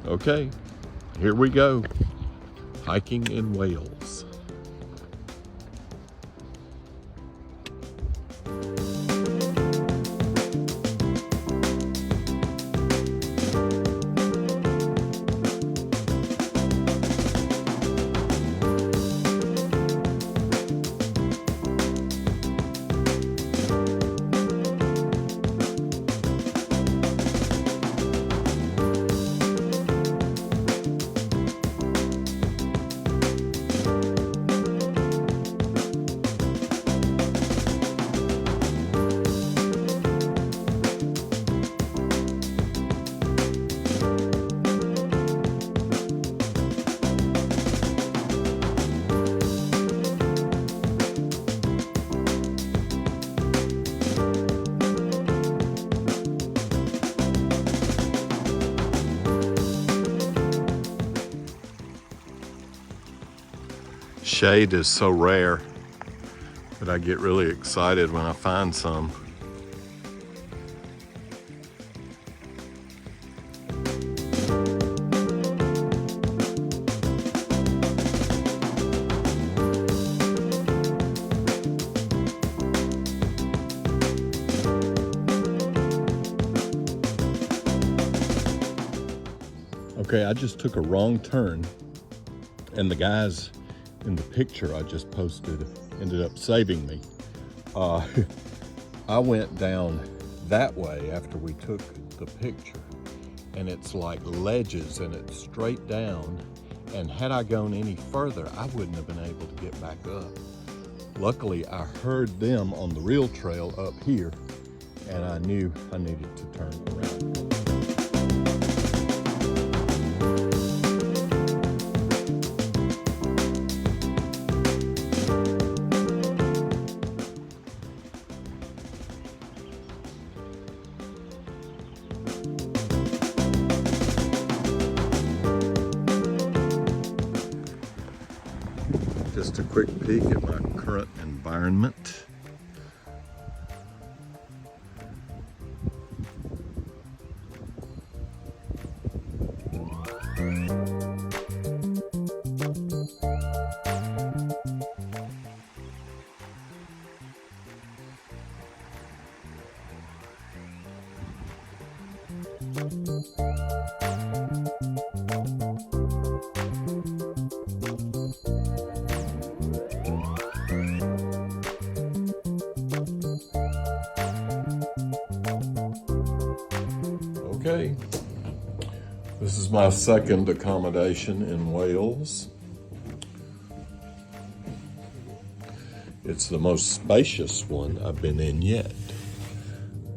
Okay, here we go. Hiking in Wales. Shade is so rare that I get really excited when I find some. Okay, I just took a wrong turn, and the guys in the picture I just posted ended up saving me. I went down that way after we took the picture, and it's like ledges and it's straight down, and had I gone any further I wouldn't have been able to get back up. Luckily I heard them on the real trail up here, and I knew I needed to turn around. Just a quick peek at my current environment. Okay, this is my second accommodation in Wales. It's the most spacious one I've been in yet.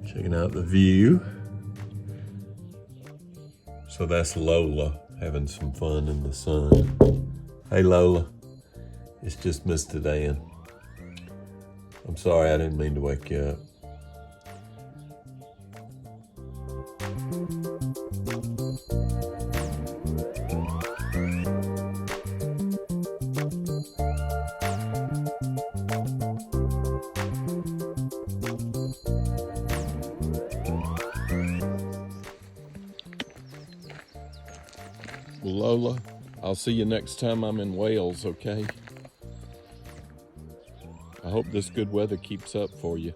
Checking out the view. So that's Lola having some fun in the sun. Hey Lola, it's just Mr. Dan. I'm sorry, I didn't mean to wake you up. Lola, I'll see you next time I'm in Wales, okay? I hope this good weather keeps up for you.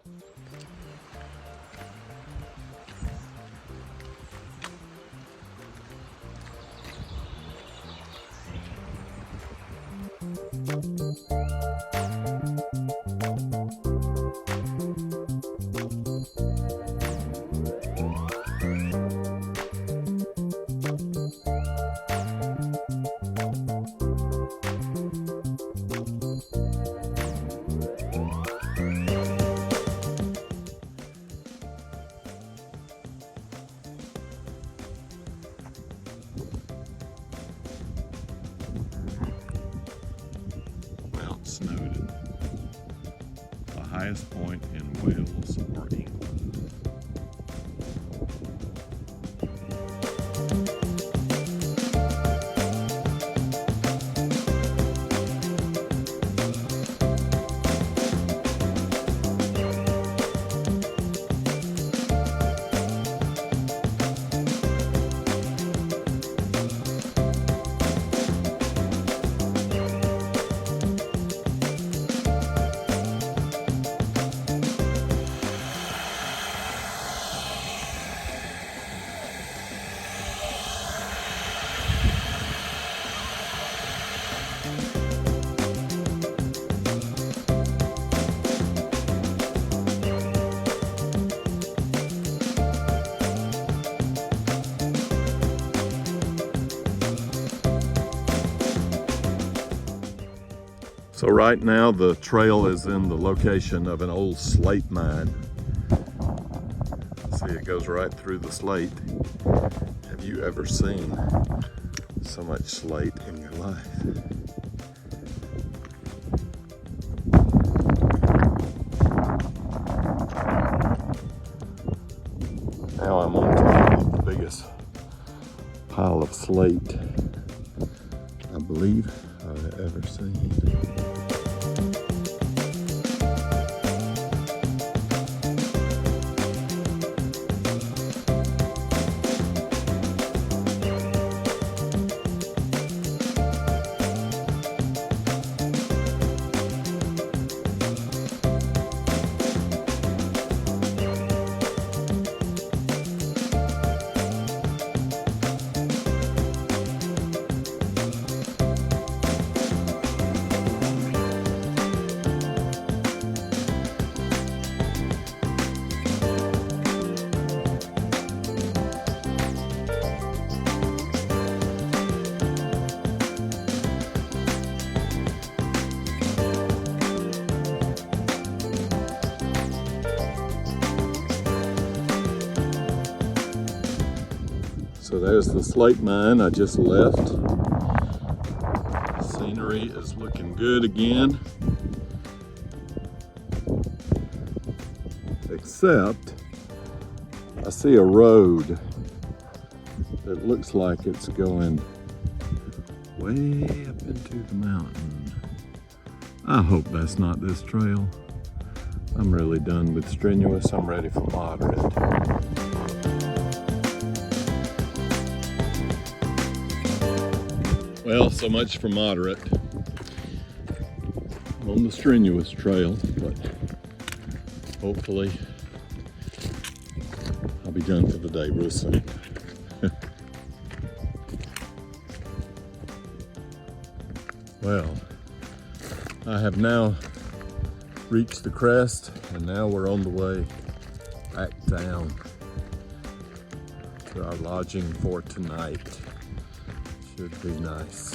Snowdonia, the highest point in Wales or England. So right now the trail is in the location of an old slate mine. See, it goes right through the slate. Have you ever seen so much slate in your life? Now I'm on top of the biggest pile of slate I believe I've ever seen. So there's the slate mine I just left. Scenery is looking good again. Except I see a road that looks like it's going way up into the mountain. I hope that's not this trail. I'm really done with strenuous. I'm ready for moderate. Well, so much for moderate. I'm on the strenuous trail, but hopefully I'll be done for the day real soon. Well, I have now reached the crest, and now we're on the way back down to our lodging for tonight. Should be nice.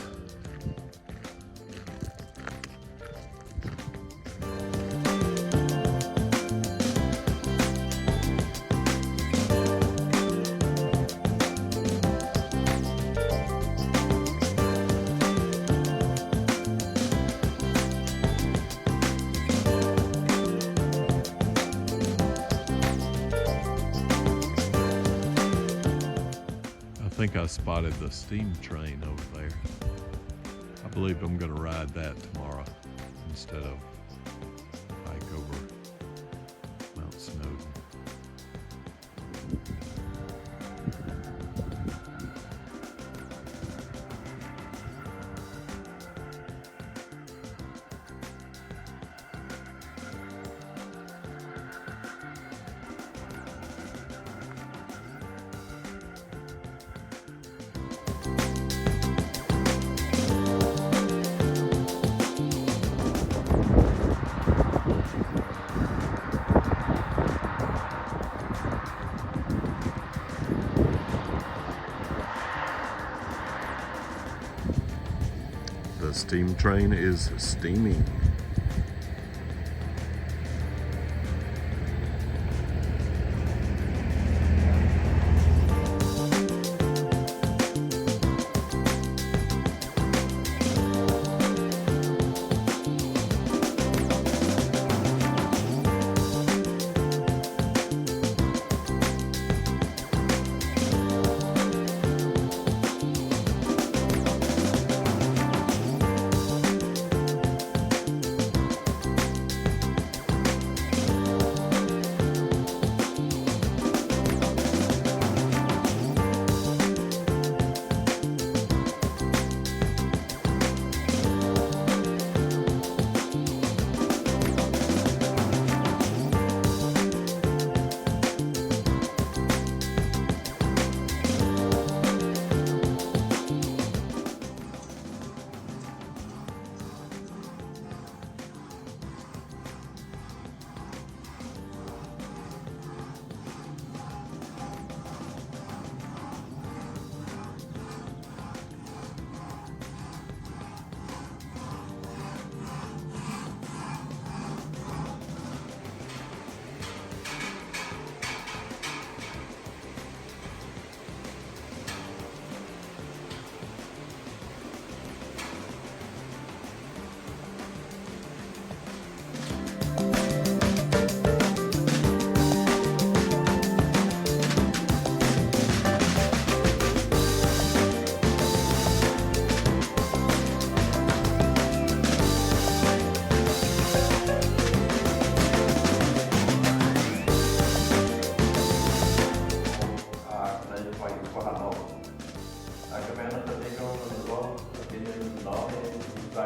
I think I spotted the steam train over there. I believe I'm going to ride that tomorrow instead of hike over Mount Snowdon. The steam train is steaming.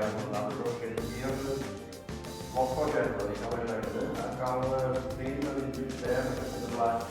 tay một lần rồi cái gì đó một có chuyện rồi thì không ai làm nữa con đi nó đi xe nó lại.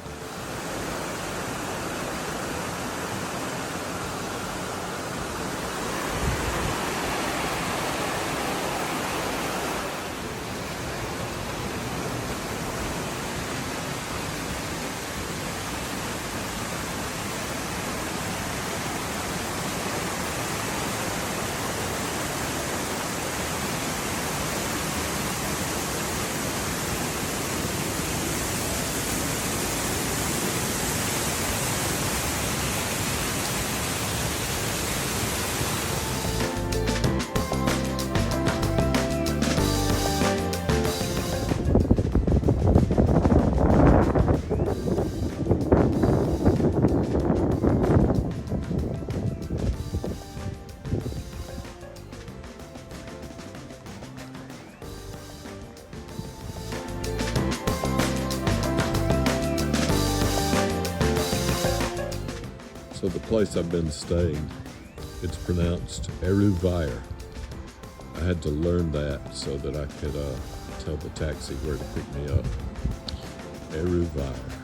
So the place I've been staying, it's pronounced Eruvire. I had to learn that so that I could tell the taxi where to pick me up. Eruvire.